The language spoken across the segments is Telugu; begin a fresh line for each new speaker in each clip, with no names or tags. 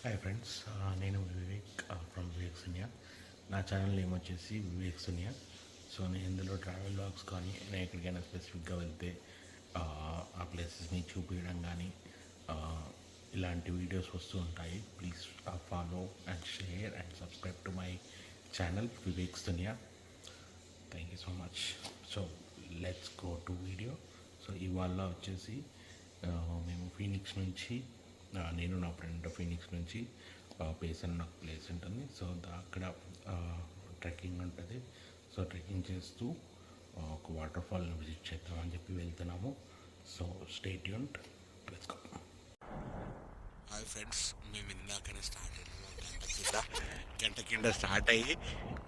హాయ్ ఫ్రెండ్స్, నేను వివేక్ ఫ్రమ్ వివేక్ సునియా. నా ఛానల్ నేమ్ వచ్చేసి వివేక్ సునియా. సో నేను ఇందులో ట్రావెల్ బ్లాగ్స్ కానీ నేను ఎక్కడికైనా స్పెసిఫిక్గా వెళ్తే ఆ ప్లేసెస్ని చూపించడం కానీ ఇలాంటి వీడియోస్ వస్తూ ఉంటాయి. Please follow and share and subscribe to my channel Vivek Sunia. Thank you so much. So let's go to video. So ఇవాళ వచ్చేసి మేము ఫీనిక్స్ నుంచి నేను నా ఫ్రెండ్ ఫీనిక్స్ నుంచి పేస్ అని నాకు ప్లేస్ ఉంటుంది. సో అక్కడ ట్రెక్కింగ్ ఉంటుంది. సో ట్రెక్కింగ్ చేస్తూ ఒక వాటర్ ఫాల్ని విజిట్ చేద్దామని చెప్పి వెళ్తున్నాము. So stay tuned, let's go. Hi friends, మేము ఇందాకనే స్టార్ట్ అయినాము. గంట కింద స్టార్ట్ అయ్యి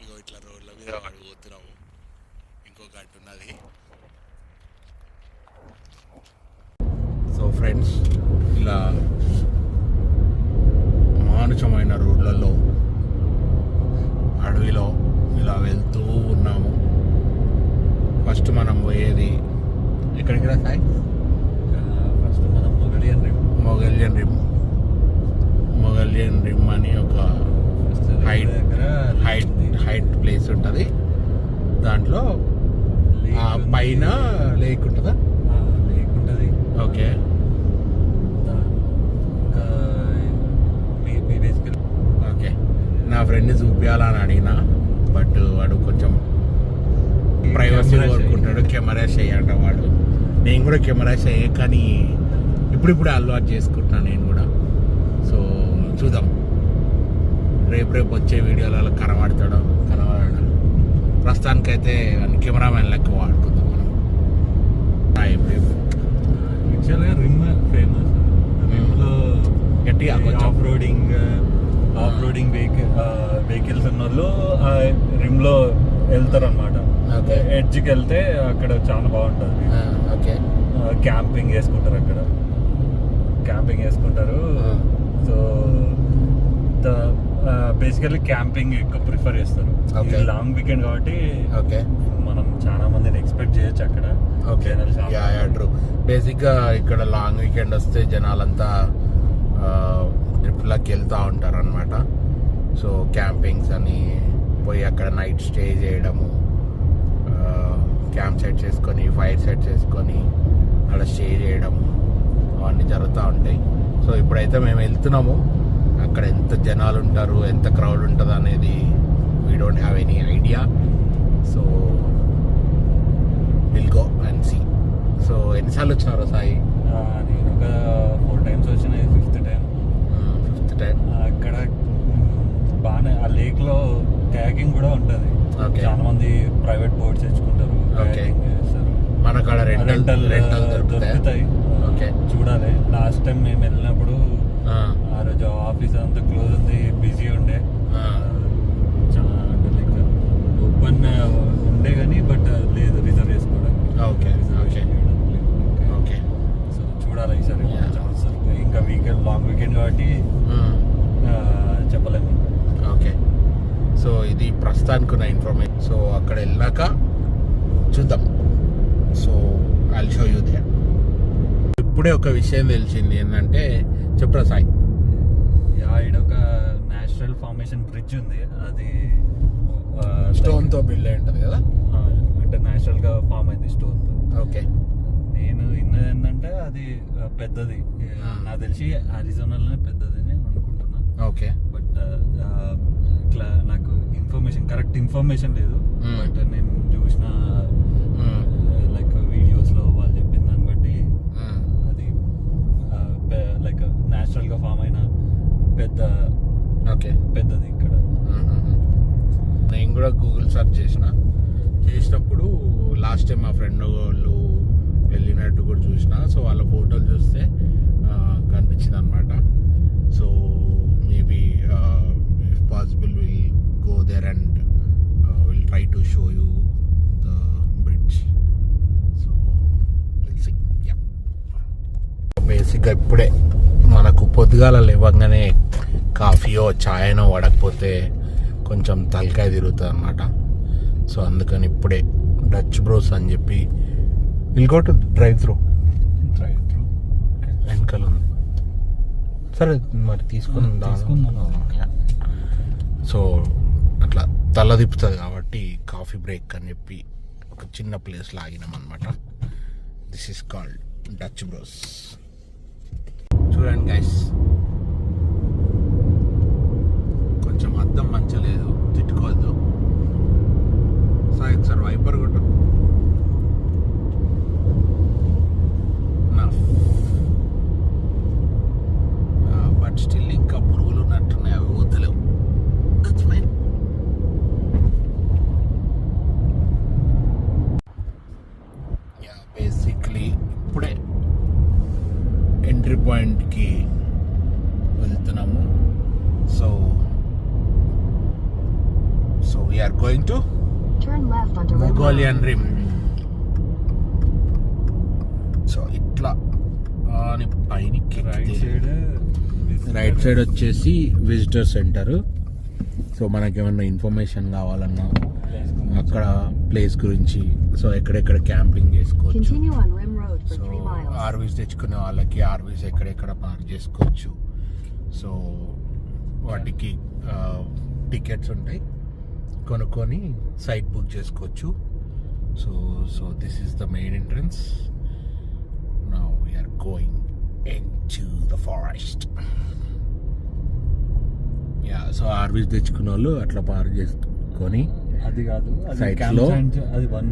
ఇగో ఇట్లా రోడ్ల మీద పోతున్నాము. ఇంకో గంట ఉన్నది. సో ఫ్రెండ్స్, ఇలా మానుషమైన రోడ్లలో అడవిలో ఇలా వెళ్తూ ఉన్నాము. ఫస్ట్ మనం పోయేది ఎక్కడికి రా సాయి?
ఫస్ట్ మనం
మొగలియన్ రిమ్ అని ఒక హైట్ ప్లేస్ ఉంటుంది. దాంట్లో పైన లేక్ ఉంటుందా?
లేక్ ఉంటుంది.
ఓకే. ఓకే, నా ఫ్రెండ్ని చూపించాలని అడిగినా, బట్ వాడు కొంచెం ప్రైవసీ కోరుకుంటాడు. కెమెరా చేయంట వాడు. నేను కూడా కెమెరా చేయ, కానీ ఇప్పుడిప్పుడే అలవాటు చేసుకుంటున్నాను నేను కూడా. సో చూద్దాం, రేపు వచ్చే వీడియోలలో కనబడతాడు. ప్రస్తుతానికైతే కెమెరామెన్ లెక్క వాడుకుందాం మనం.
యాక్చువల్గా రిమ్ ఫేమస్. రిమ్లో
గట్టిగా
ఆఫ్ రోడింగ్ వెహికల్స్ ఉన్న వాళ్ళు రిమ్లో వెళ్తారు అనమాట. ఎడ్జ్కి వెళ్తే అక్కడ చాలా బాగుంటుంది.
ఓకే.
క్యాంపింగ్ వేసుకుంటారు. సో బేసికల్లీ క్యాంపింగ్ ఎక్కువ ప్రిఫర్ చేస్తారు. లాంగ్ వీకెండ్ కాబట్టి మనం చాలా మందిని ఎక్స్పెక్ట్ చేయొచ్చు అక్కడ.
ట్రూ. బేసిక్గా ఇక్కడ లాంగ్ వీకెండ్ వస్తే జనాలంతా ట్రిప్లకి వెళ్తూ ఉంటారు అనమాట. సో క్యాంపింగ్స్ అని పోయి అక్కడ నైట్ స్టే చేయడము, క్యాంప్ సెట్ చేసుకొని ఫైర్ సెట్ చేసుకొని అక్కడ స్టే చేయడము అవన్నీ జరుగుతూ ఉంటాయి. సో ఇప్పుడైతే మేము వెళ్తున్నాము. అక్కడ ఎంత జనాలు ఉంటారు, ఎంత క్రౌడ్ ఉంటుంది అనేది we don't have any idea. So will go and see. So ఎన్నిసార్లు వచ్చినారు సాయి?
నేను ఒక 4 times వచ్చిన. Fifth time. అక్కడ బాగానే ఆ లేక్లో కయాకింగ్ కూడా ఉంటుంది. చాలా మంది ప్రైవేట్ బోట్స్ తెచ్చుకుంటారు, కయాకింగ్ చేస్తారు.
మన కాడ రెంటల్
దొరుకుతాయి. ఓకే, చూడాలి. లాస్ట్ టైం మేము వెళ్ళినప్పుడు ఆ రోజు ఆఫీస్ అంతా క్లోజ్ ఉంది, బిజీ ఉండే. అంటే లైక్ ఓపెన్ ఉండే కానీ బట్ లేదు రిజర్వ్ చేసుకోవడానికి.
ఓకే.
సో చూడాలి ఈసారి ఛాన్స్. ఇంకా వీకెండ్, లాంగ్ వీకెండ్ కాబట్టి చెప్పలేము.
ఓకే. సో ఇది ప్రస్తుతానికి ఉన్న ఇన్ఫర్మేషన్. సో అక్కడ వెళ్ళాక చూద్దాం. So I'll show you there. ఇప్పుడే ఒక విషయం తెలిసింది ఏంటంటే, చెప్పరా సాయి?
ఇక్కడ ఒక నేచురల్ ఫార్మేషన్ బ్రిడ్జ్ ఉంది. అది
స్టోన్తో బిల్డ్ అయి ఉంటుంది కదా?
అంటే నేచురల్గా ఫామ్ అయింది స్టోన్తో.
ఓకే.
నేను విన్నది ఏంటంటే అది పెద్దది. నాకు తెలిసి అరిజోనాలోనే పెద్దది అని అనుకుంటున్నా.
ఓకే.
బట్ ఇట్లా నాకు కరెక్ట్ ఇన్ఫర్మేషన్ లేదు. బట్ నేను చూసిన లైక్ వీడియోస్లో వాళ్ళు చెప్పిన దాన్ని బట్టి అది లైక్ న్యాచురల్గా ఫామ్ అయిన పెద్దది ఇక్కడ.
నేను కూడా గూగుల్ సెర్చ్ చేసినప్పుడు లాస్ట్ టైం మా ఫ్రెండ్ వాళ్ళు వెళ్ళినట్టు కూడా చూసిన. సో వాళ్ళ ఫోటోలు చూస్తే కనిపించింది అనమాట. So maybe if possible will go there and will try to show you the bridge. So will see. బేసిక్గా ఇప్పుడే మనకు పొద్దుగాల లేవగానే కాఫీయో చాయనో పడకపోతే కొంచెం తలకాయ తిరుగుతుంది అనమాట. సో అందుకని ఇప్పుడే డచ్ బ్రోస్ అని చెప్పి will go to drive through వెనకాల ఉంది. సరే మరి తీసుకుందాం. సో అట్లా తల తిప్పుతుంది కాబట్టి కాఫీ బ్రేక్ అని చెప్పి ఒక చిన్న ప్లేస్లో ఆగినాం అనమాట. This is called Dutch Bros. చూడండి గైస్, కొంచెం అద్దం మంచలేదు, తిట్టుకోవద్దు. సార్ వైపర్ కొట్టు. బట్ స్టిల్ ఇంకా పురుగులు ఉన్నట్టున్నాయి, అవి వద్దలేవు. That's fine. బేసిక్లీ ఇప్పుడే ఎంట్రీ పాయింట్కి వెళ్తున్నాము. So we're going to Mogollon Rim. So ఇట్లా అని పైనకి రైట్ సైడ్ వచ్చేసి విజిటర్ సెంటర్. సో మనకేమన్నా ఇన్ఫర్మేషన్ కావాలన్నా అక్కడ ప్లేస్ గురించి, సో ఎక్కడెక్కడ క్యాంపింగ్ చేసుకోవచ్చు, సో ఆర్వీస్ తెచ్చుకునే వాళ్ళకి ఆర్వీస్ ఎక్కడెక్కడ పార్క్ చేసుకోవచ్చు. సో వాటికి టికెట్స్ ఉంటాయి, కొనుక్కొని సైట్ బుక్ చేసుకోవచ్చు. So this is the main entrance. Now we're going into the forest. So RVs తెచ్చుకున్న వాళ్ళు అట్లా పార్క్ చేసుకొని,
అది కాదు
సైట్స్ లో
అది వన్.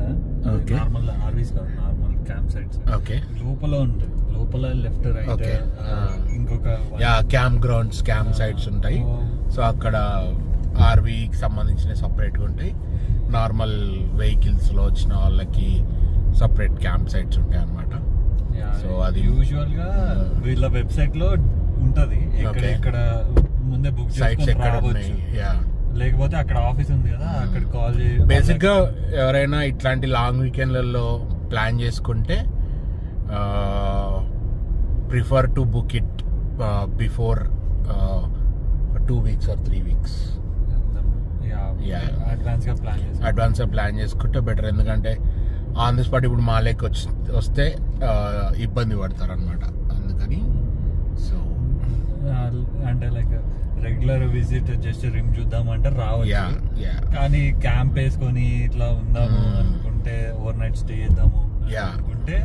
ఓకే,
నార్మల్ ఆర్వీస్ కాదు, నార్మల్ క్యాంప్ సైట్స్.
ఓకే,
లోపల ఉంటాయి, లోపల లెఫ్ట్ రైట్ ఇంకొక
క్యాంప్ గ్రౌండ్స్, క్యాంప్ సైట్స్ ఉంటాయి. సో అక్కడ ఆర్వీకి సంబంధించిన సపరేట్గా ఉంటాయి. నార్మల్ వెహికల్స్ లో వచ్చిన వాళ్ళకి సపరేట్ క్యాంప్ సైట్స్ ఉంటాయి అన్నమాట. సో అది
యూజువల్ గా వీళ్ళ వెబ్సైట్ లో ఉంటది, ఎక్కడ ముందే బుక్
సైట్స్ ఎక్కడ ఉన్నాయి.
లేకపోతే అక్కడ ఆఫీస్ ఉంది కదా, అక్కడ కాల్ చేసి.
బేసిక్ గా ఎవరైనా ఇట్లాంటి లాంగ్ వీకెండ్లలో ప్లాన్ చేసుకుంటే prefer to book it before 2 weeks or 3 weeks. Advance గా ప్లాన్ చేసుకుంటే బెటర్. ఎందుకంటే ఆన్ ది స్పాట్ ఇప్పుడు మా లెక్క వస్తే ఇబ్బంది పడతారు అనమాట. అందుకని సో
అంటే like regular visit just rim చూద్దామంటే రావచ్చు, కానీ క్యాంప్ వేసుకొని ఇట్లా ఉందాము అనుకుంటే, ఓవర్ నైట్ స్టే చేద్దాము అనుకుంటే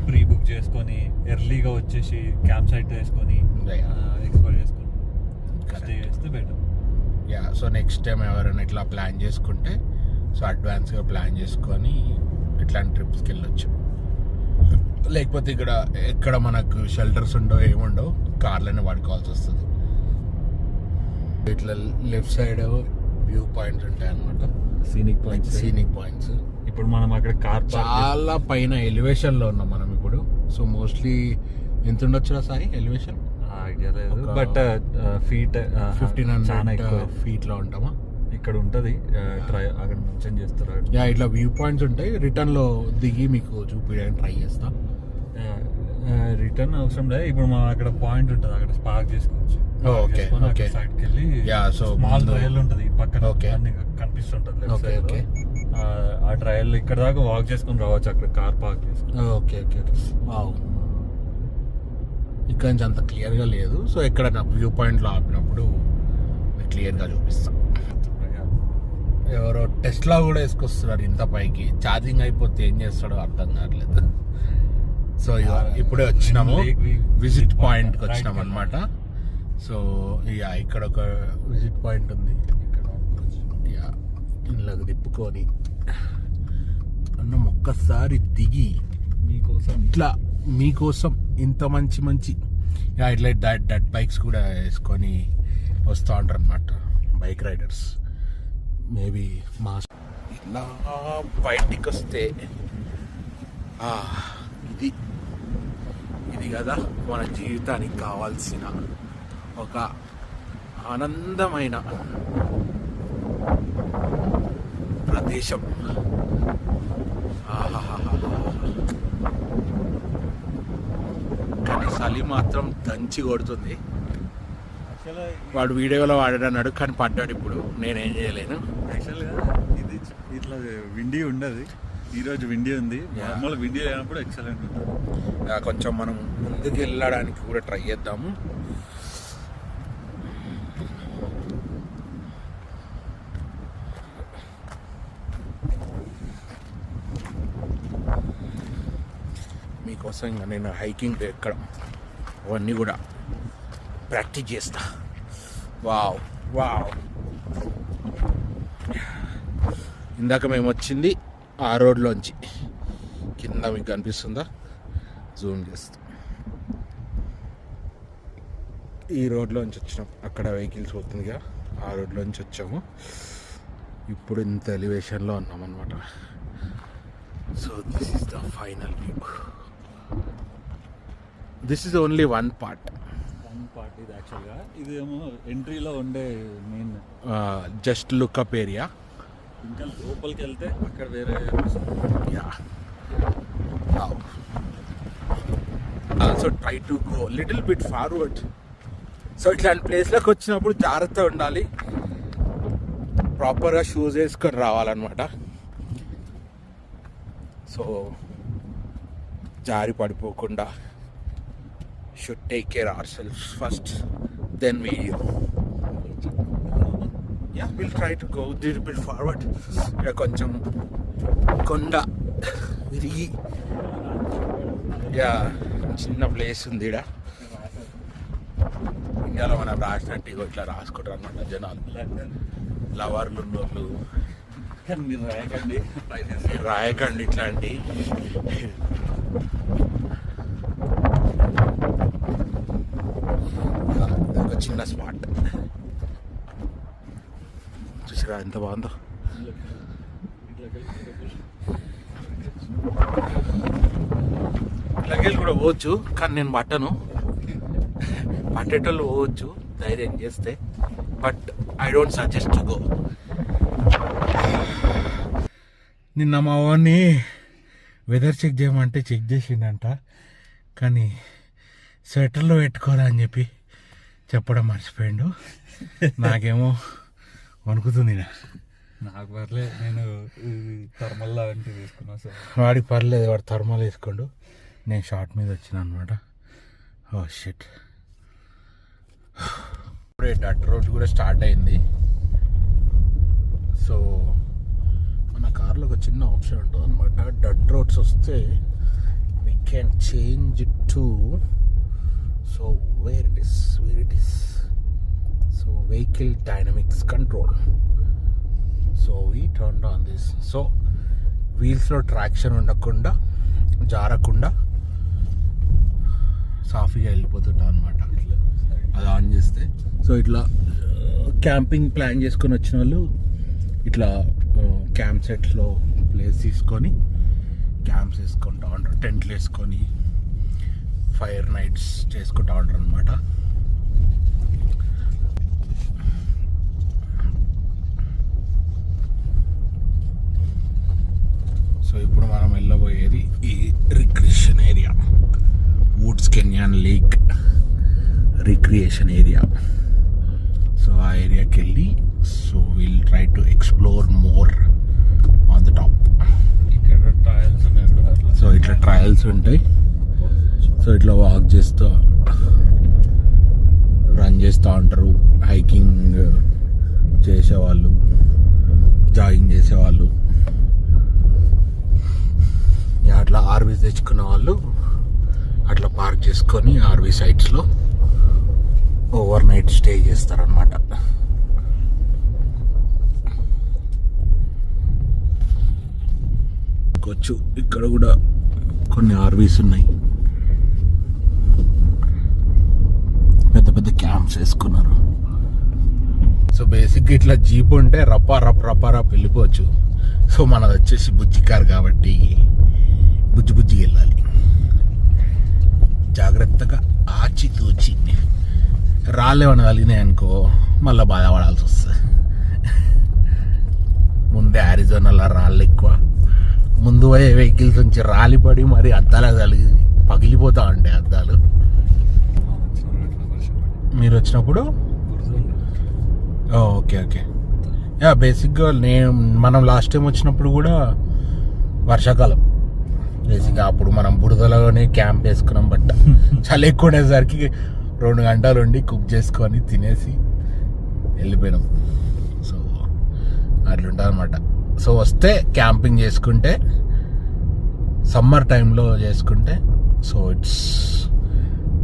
ప్రీ బుక్ చేసుకొని ఎర్లీగా వచ్చేసి క్యాంప్ సైట్ వేసుకొని ఎక్స్ప్లోర్ చేసుకొని స్టే చేస్తే బెటర్.
సో నెక్స్ట్ టైం ఎవరైనా ఇట్లా ప్లాన్ చేసుకుంటే, సో అడ్వాన్స్గా ప్లాన్ చేసుకొని ఇట్లాంటి ట్రిప్స్కి వెళ్ళొచ్చు. లేకపోతే ఎక్కడ మనకు షెల్టర్స్ ఉండవు, ఏముండవు, కార్లోనే వాడుకోవాల్సి వస్తుంది. ఇట్లా లెఫ్ట్ సైడ్ వ్యూ పాయింట్స్ ఉంటాయి అన్నమాట, సీనిక్ పాయింట్స్.
ఇప్పుడు మనం అక్కడ కార్
చాలా పైన ఎలివేషన్ లో ఉన్నాం మనం ఇప్పుడు. సో మోస్ట్లీ ఎంత ఉండొచ్చు సాయి ఎలివేషన్?
ఐడియా లేదు, బట్ ఫీట్
1500 feet లో ఉంటామా?
ఇక్కడ ఉంటది, అక్కడ మెన్షన్ చేస్తారు.
ఇట్లా వ్యూ పాయింట్స్ ఉంటాయి. రిటర్న్ లో దిగి మీకు చూపించడానికి ట్రై చేస్తా.
రిటర్న్ అవసరం లేదు, ఇప్పుడు మనం అక్కడ పాయింట్ ఉంటుంది, అక్కడ పార్క్ చేసుకోవచ్చు. సైడ్కి వెళ్ళి స్మాల్ ట్రయల్ ఉంటుంది పక్కన, కనిపిస్తుంటది. ఆ ట్రయల్ ఇక్కడ దాకా వాక్ చేసుకొని రావచ్చు, అక్కడ కార్ పార్క్ చేసుకుని.
ఓకే, ఇక్కడ నుంచి అంత క్లియర్ గా లేదు. సో ఎక్కడ నా వ్యూ పాయింట్ లో ఆపినప్పుడు క్లియర్ గా చూపిస్తాం. ఎవరో టెస్లా కూడా వేసుకొస్తున్నారు ఇంత పైకి. ఛార్జింగ్ అయిపోతే ఏం చేస్తాడో అర్థం కావట్లేదు. సో ఇప్పుడే వచ్చినాము, విజిట్ పాయింట్కి వచ్చినాం అనమాట. సో ఇక్కడ ఒక విజిట్ పాయింట్ ఉంది. ఇంట్లోకి తిప్పుకొని అన్నం ఒక్కసారి దిగి మీకోసం ఇంత మంచి ఇట్లా డట్ బైక్స్ కూడా వేసుకొని వస్తూ ఉంటారు అనమాట బైక్ రైడర్స్. మేబీ మా ఇలా బయటికి వస్తే ఇది కదా మన జీవితానికి కావాల్సిన ఒక ఆనందమైన ప్రదేశం. కానీ చలి మాత్రం దంచి కొడుతుంది. వాడు వీడియోలో వాడాడు కానీ పడ్డాడు. ఇప్పుడు నేనేం చేయలేను.
యాక్చువల్గా ఇది ఇట్లా విండీ ఉండదు, ఈరోజు విండీ ఉంది. నార్మల్ విండీ లేనప్పుడు ఎక్సలెంట్ ఉంటుంది.
కొంచెం మనం ముందుకు వెళ్ళడానికి కూడా ట్రై చేద్దాము. మీకోసం ఇంకా నేను హైకింగ్ ఎక్కడం అవన్నీ కూడా ప్రాక్టీస్ చేస్తా. Wow wow. ఇందాక మేము వచ్చింది ఆ రోడ్లోంచి, కింద మీకు కనిపిస్తుందా, జూమ్ చేస్తా. ఈ రోడ్లోంచి వచ్చినాం, అక్కడ వెహికల్స్ పోతుందిగా, ఆ రోడ్లోంచి వచ్చాము. ఇప్పుడు ఇంత ఎలివేషన్లో ఉన్నాం అనమాట. So this is the final view. This is only one part
ఇది యాక్చువల్గా ఇదేమో ఎంట్రీలో ఉండే మెయిన్
జస్ట్ లుక్అప్ ఏరియా.
ఇంకా లోపలికి వెళ్తే అక్కడ వేరే.
Yeah, also try to go little bit forward. So ఇట్లాంటి ప్లేస్లోకి వచ్చినప్పుడు జాగ్రత్త ఉండాలి, ప్రాపర్గా షూస్ వేసుకొని రావాలన్నమాట. సో జారి పడిపోకుండా should take care ourselves first, then we'll try to go a little bit forward. కొంచెం కొండ విరిగి చిన్న ప్లేస్ ఉంది ఇక్కడ. ఇండియాలో మనం రాసినట్టు ఇట్లా రాసుకుంటారు అనమాట జనాలు, లవర్లు ఉన్నోళ్ళు.
మీరు
రాయకండి ఇట్లాంటి. ఒక చిన్న స్పాట్ చూసిరా ఎంత బాగుందో. లగేజ్ కూడా పోవచ్చు, కానీ నేను పట్టేటోళ్ళు పోవచ్చు ధైర్యం చేస్తే, but I don't suggest to go. నిన్న మా వాడిని వెదర్ చెక్ చేయమంటే చెక్ చేసిండంట, కానీ స్వెటర్లో పెట్టుకోరా అని చెప్పి చెప్పడం మర్చిపోయిండు. నాకేమో వణుకుతుంది.
నాకు పర్లేదు, నేను థర్మల్ లాంటివి వేసుకున్నా సార్.
వాడికి పర్లేదు, వాడు థర్మల్ వేసుకోండు, నేను షార్ట్ మీద వచ్చిన అనమాట. Oh shit. ఇప్పుడే డట్ రోడ్ కూడా స్టార్ట్ అయింది. సో మన కార్లో ఒక చిన్న ఆప్షన్ ఉంటుంది అనమాట. డట్ రోడ్స్ వస్తే we can change to, so where it is so vehicle dynamics control. So we turn on this. So వీల్స్లో ట్రాక్షన్ ఉండకుండా, జారకుండా సాఫీగా వెళ్ళిపోతుంటాం అనమాట అది ఆన్ చేస్తే. సో ఇట్లా క్యాంపింగ్ ప్లాన్ చేసుకొని వచ్చిన వాళ్ళు ఇట్లా క్యాంప్ సెట్స్లో ప్లేస్ తీసుకొని క్యాంప్స్ వేసుకుంటా ఉంటారు, టెంట్లు వేసుకొని ఫైర్ నైట్స్ చేసుకుంటా ఉంటారు అనమాట. సో ఇప్పుడు మనం వెళ్ళబోయేది ఈ recreation area, Woods canyon lake recreation area. So ఆ ఏరియాకి వెళ్ళి, so will try to explore more on the top.
ఇక్కడ ట్రయల్స్ ఉన్నాయి.
సో ఇట్లా ట్రయల్స్ ఉంటాయి. సో ఇట్లా వాక్ చేస్తూ రన్ చేస్తూ ఉంటారు, హైకింగ్ చేసేవాళ్ళు, జాగింగ్ చేసేవాళ్ళు. అట్లా ఆర్వీస్ తెచ్చుకున్న వాళ్ళు అట్లా పార్క్ చేసుకొని ఆర్వీ సైట్స్లో ఓవర్ నైట్ స్టే చేస్తారనమాట. ఇక్కడ కూడా కొన్ని ఆర్వీస్ ఉన్నాయి, పెద్ద పెద్ద క్యాంప్స్ వేసుకున్నారు. సో బేసిక్గా ఇట్లా జీప్ ఉంటే రప్ప వెళ్ళిపోవచ్చు. సో మనది వచ్చేసి బుజ్జి కార్ కాబట్టి బుజ్జి వెళ్ళాలి, జాగ్రత్తగా ఆచితూచి. రాళ్ళేమన్నా కలిగినాయి అనుకో మళ్ళీ బాధపడాల్సి వస్తుంది. ముందే అరిజోనాలో రాళ్ళు ఎక్కువ, ముందు పోయే వెహికల్స్ నుంచి రాలిపడి మరి అద్దాలు కలిగి పగిలిపోతా ఉంటాయి అద్దాలు. మీరు వచ్చినప్పుడు ఓకే బేసిక్గా మనం లాస్ట్ టైం వచ్చినప్పుడు కూడా వర్షాకాలం, బేసిక్గా అప్పుడు మనం బురదలోనే క్యాంప్ వేసుకున్నాం. బట్ చలి ఎక్కువ ఉండేసరికి 2 గంటలు ఉండి కుక్ చేసుకొని తినేసి వెళ్ళిపోయినాం. సో అట్లుంటుంది అనమాట. సో వస్తే క్యాంపింగ్ చేసుకుంటే సమ్మర్ టైంలో చేసుకుంటే so it's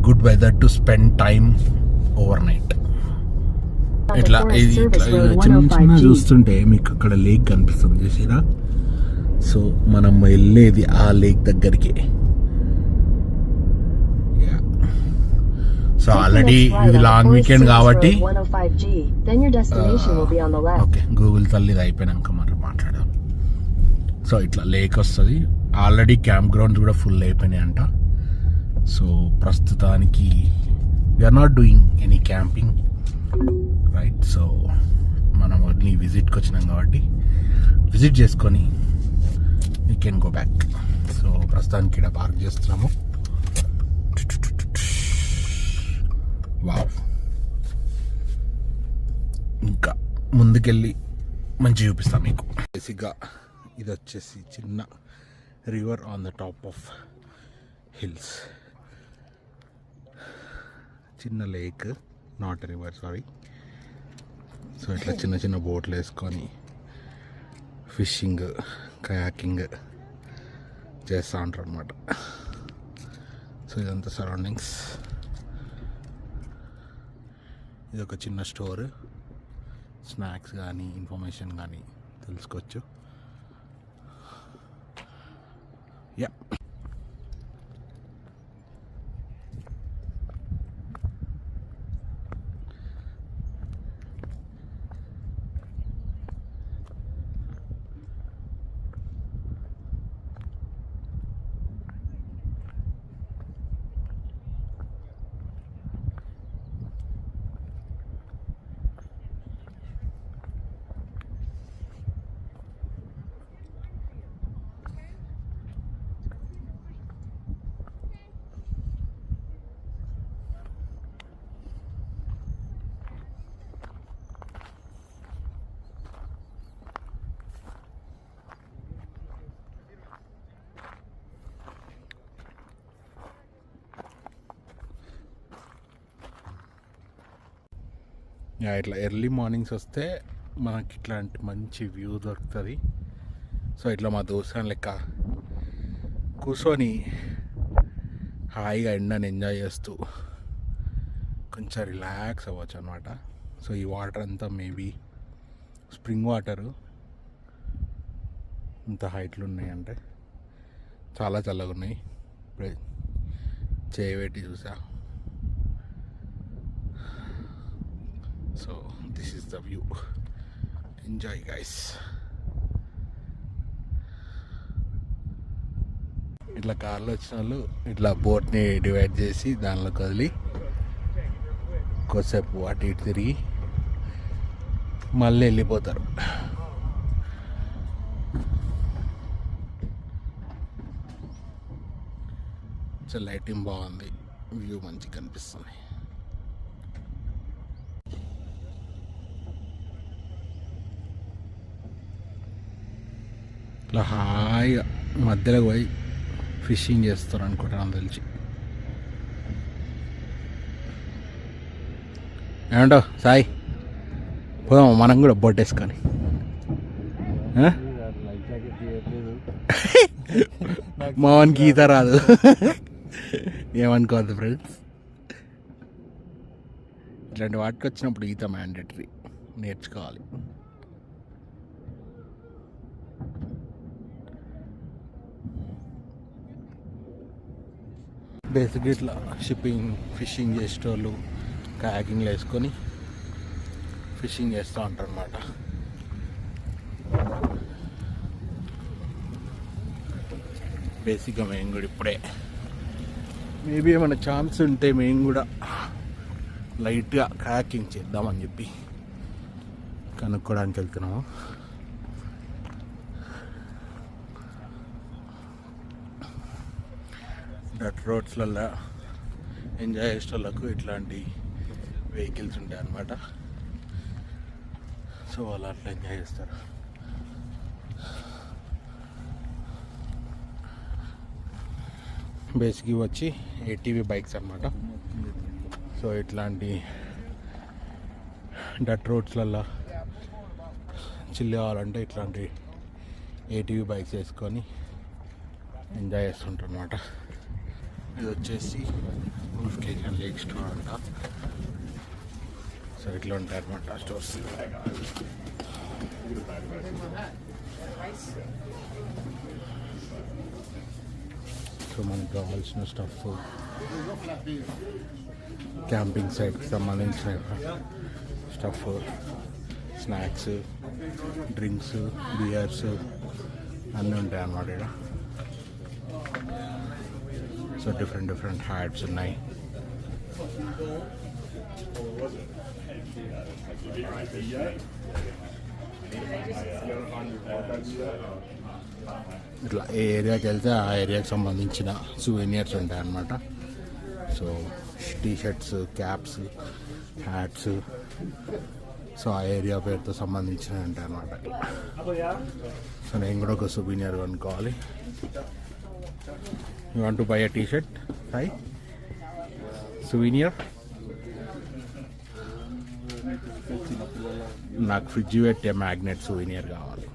good whether to spend time over night. ఇట్లా ఇది ఇట్లా చిన్న చిన్న చూస్తుంటే మీకు అక్కడ లేక్ కనిపిస్తుంది చూసిరా. సో మనం వెళ్ళేది ఆ లేక్ దగ్గరికి. సో ఆల్రెడీ ఇది లాంగ్ వీకెండ్ కాబట్టి ఓకే గూగుల్ తల్లిది అయిపోయినాక మరి మాట్లాడాం. సో ఇట్లా లేక్ వస్తుంది. ఆల్రెడీ క్యాంప్ గ్రౌండ్స్ కూడా ఫుల్ అయిపోయినాయి అంట. సో ప్రస్తుతానికి we are not doing any camping right. So మనం ఓన్లీ విజిట్కి వచ్చినాం కాబట్టి విజిట్ చేసుకొని we can go back. So ప్రస్తుతానికి ఇక్కడ పార్క్ చేస్తున్నాము. వావ్, ఇంకా ముందుకెళ్ళి మంచి చూపిస్తాం మీకు. బేసిక్గా ఇది వచ్చేసి చిన్న river on the top of hills. చిన్న lake, not river, sorry. So ఇట్లా చిన్న చిన్న బోట్లు వేసుకొని ఫిషింగ్, కయాకింగ్ చేస్తూ ఉంటారు అనమాట. సో ఇదంతా సరౌండింగ్స్. ఇది ఒక చిన్న స్టోర్, స్నాక్స్ కానీ ఇన్ఫర్మేషన్ కానీ తెలుసుకోవచ్చు. యా, ఇట్లా ఎర్లీ మార్నింగ్స్ వస్తే మనకి ఇట్లాంటి మంచి వ్యూ దొరుకుతుంది. సో ఇట్లా మా దోస్తుని లెక్క కూర్చొని హాయిగా ఎండని ఎంజాయ్ చేస్తూ కొంచెం రిలాక్స్ అవ్వచ్చు అనమాట. సో ఈ వాటర్ అంతా మేబీ స్ప్రింగ్ వాటరు, ఇంత హైట్లు ఉన్నాయంటే చాలా చల్లగా ఉన్నాయి. ఇప్పుడే చేయబెట్టి చూసా. So this is the view. Enjoy guys. ఇట్లా కార్లో వచ్చిన వాళ్ళు ఇట్లా బోట్ని డివైడ్ చేసి దానిలో కదిలి కొద్దిసేపు అటు ఇటు తిరిగి మళ్ళీ వెళ్ళిపోతారు. సో లైటింగ్ బాగుంది, వ్యూ మంచిగా కనిపిస్తుంది. ఇట్లా హాయిగా మధ్యలో పోయి ఫిషింగ్ చేస్తారు అనుకుంటాను తెలిసి. ఏమంటావు సాయి? పోదాం మనం కూడా బోట్ వేసుకొని. మావానికి ఈత రాదు ఏమనుకోవద్దు ఫ్రెండ్స్. ఇట్లాంటి వాటికి వచ్చినప్పుడు ఈత మ్యాండేటరీ, నేర్చుకోవాలి. బేసిక్గా ఇట్లా షిప్పింగ్, ఫిషింగ్ చేసేటోళ్ళు కయాకింగ్లో వేసుకొని ఫిషింగ్ చేస్తూ ఉంటారు అన్నమాట. బేసిక్గా మేము కూడా ఇప్పుడే మేబీ ఏమైనా ఛాన్స్ ఉంటే మేము కూడా లైట్గా కయాకింగ్ చేద్దామని చెప్పి కనుక్కోవడానికి వెళ్తున్నాము. డట్ రోడ్స్లలో ఎంజాయ్ చేసేటోళ్ళకు ఇట్లాంటి వెహికల్స్ ఉంటాయి అన్నమాట. సో వాళ్ళు అట్లా ఎంజాయ్ చేస్తారు. బేసిక్గా వచ్చి ఏటీవీ బైక్స్ అన్నమాట. సో ఇట్లాంటి డట్ రోడ్స్లలో చిల్లి కావాలంటే ఇట్లాంటి ఏటీవీ బైక్స్ వేసుకొని ఎంజాయ్ చేస్తుంటారు అనమాట. ఇది వచ్చేసి ఉల్ఫ్ కేక్ అండ్ లేక్ స్టోర్ అంట. సో ఇట్లా ఉంటాయి అనమాట స్టోర్స్. సో మనకు కావాల్సిన స్టఫ్, క్యాంపింగ్ సైట్కి సంబంధించిన స్టఫ్, స్నాక్స్, డ్రింక్స్, బియర్స్ అన్నీ ఉంటాయి అన్నమాట ఇక్కడ. సో డిఫరెంట్ హ్యాట్స్ ఉన్నాయి. ఇట్లా ఏ ఏరియాకి వెళ్తే ఆ ఏరియాకి సంబంధించిన సువెనియర్స్ ఉంటాయి అన్నమాట. So T-shirts, caps, hats, so ఆ ఏరియా పేరుతో సంబంధించినవి ఉంటాయి అన్నమాట. సో నేను కూడా ఒక సువెనియర్ కొనుక్కోవాలి. You want to buy a T shirt? Hi souvenir. నాకు ఫ్రిడ్జ్ పెట్టే మ్యాగ్నెట్ సువెనియర్ కావాలి.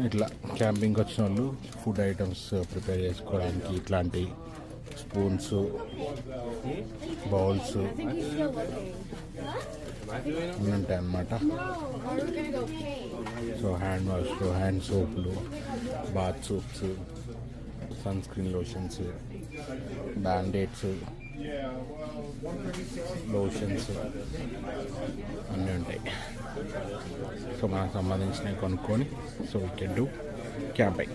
ఇట్లా క్యాంపింగ్కి వచ్చిన వాళ్ళు ఫుడ్ ఐటమ్స్ ప్రిపేర్ చేసుకోవడానికి ఇట్లాంటి స్పూన్స్, బౌల్స్ అన్నీ ఉంటాయి అన్నమాట. సో హ్యాండ్ వాష్లు, హ్యాండ్ సోప్లు, bath soaps, sun screen lotions, Band Aids, lotions అన్నీ ఉంటాయి. సో మనకు సంబంధించినవి కొనుక్కొని so we can do camping.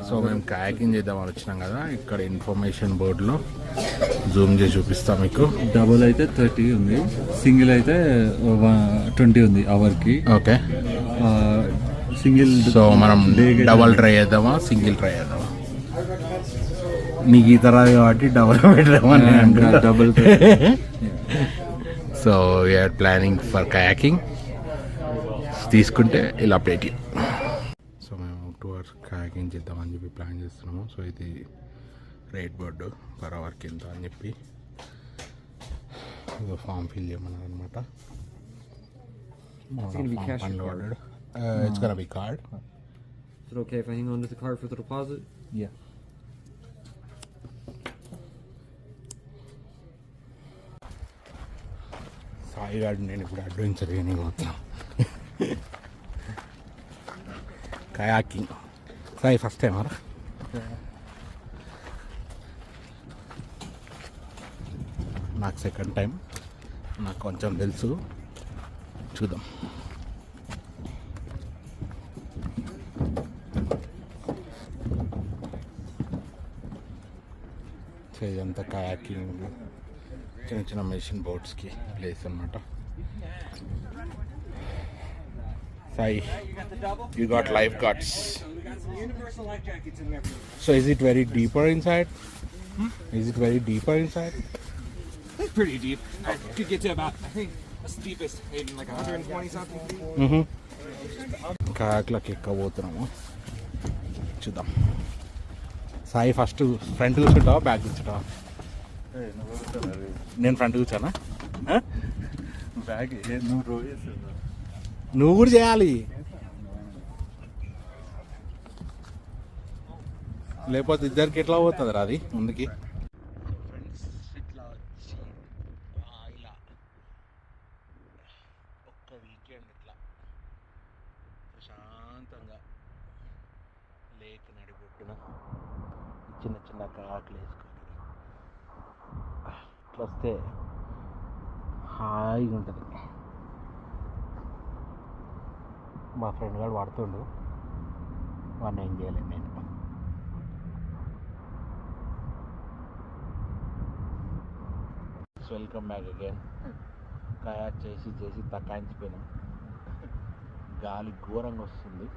So మేము కయాకింగ్ చేద్దామని వచ్చినాం కదా, ఇక్కడ ఇన్ఫర్మేషన్ బోర్డులో జూమ్ చేసి చూపిస్తాం మీకు.
డబుల్ అయితే 30 ఉంది, సింగిల్ అయితే 20 ఉంది అవర్కి.
Okay,
single.
సో మనం డబల్ ట్రై చేద్దామా, సింగిల్ ట్రై చేద్దామా? నీకు ఈ తరాది కాబట్టి డబల్ పెట్టామని
double.
So we're planning for kayaking. తీసుకుంటే ఇలా అప్డేట్. సో మేము 2 hours కయాకింగ్ చేద్దామని చెప్పి ప్లాన్ చేస్తున్నాము. సో ఇది రేట్ బోర్డు పర్ అవర్కి ఎంత అని చెప్పి ఇదో ఫామ్ ఫిల్ చేయమన్నారు అనమాట. అన్లోడెడ్. It's gonna B card.
Is it okay if I hang on to the card for the deposit?
Yeah.
Sai గారు నేను ఇప్పుడు అడ్వెంచర్ చేయనిపోతున్నాం. కయాకింగ్ సాయి ఫస్ట్ టైం అరా? నాకు సెకండ్ టైం. నాకు కొంచెం తెలుసు, చూద్దాం. సో ఇదంతా కయాకింగ్ చిన్న చిన్న మెషిన్ బోట్స్కి ప్లేస్ అన్నమాట. Sai, you got lifeguards.
Universal life jackets in there.
So is it very deeper inside? Is it very deeper inside?
It's pretty deep. I could get to about, I think, that's the deepest, maybe like 120 something feet.
కయాక్లోకి ఎక్కబోతున్నాము, చూద్దాం. సాయి ఫస్ట్ ఫ్రంట్ కూర్చుంటావా బ్యాక్ కూర్చుంటావా? నేను ఫ్రంట్ కూర్చానా?
బ్యాగ్ నువ్వు రోజు చేస్తున్నావు,
నువ్వు కూడా చేయాలి, లేకపోతే ఇద్దరికి ఎట్లా పోతుంది రా అది ముందుకి. ఫ్రెండ్స్ ఇట్లా వచ్చి ఇలా ఒక్క వీకెండ్ ఇట్లా ప్రశాంతంగా లేక్ నడిబొట్టున చిన్న చిన్న కాకులు వేసుకొని ఇట్లా వస్తే హాయిగా ఉంటుంది. మా ఫ్రెండ్ గారు వాడుతుండు, వాడిని ఏం చేయలేను నేను. Welcome back again. కయాక్ చేసి చేసి తక్కాయించిపోయినాం, గాలి ఘోరంగా వస్తుంది,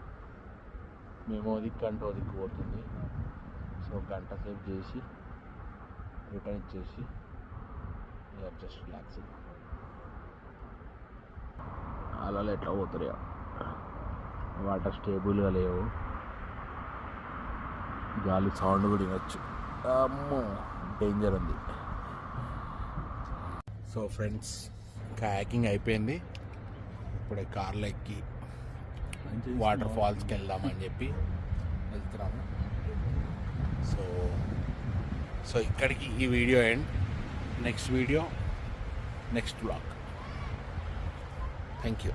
మేము దిక్కంటూ దిక్కుపోతుంది. సో గంట సేపు చేసి రిటర్న్ ఇచ్చేసి జస్ట్ రిలాక్సింగ్. అలా ఎట్లా పోతున్నాయో, వాటర్ స్టేబుల్గా లేవు, గాలి సౌండ్ కూడా వినొచ్చు. అమ్మో డేంజర్ ఉంది. సో ఫ్రెండ్స్ కయాకింగ్ అయిపోయింది, ఇప్పుడే కార్లో ఎక్కి వాటర్ ఫాల్స్కి వెళ్దామని చెప్పి వెళ్తున్నాము. సో ఇక్కడికి ఈ video end. Next video next vlog. Thank you.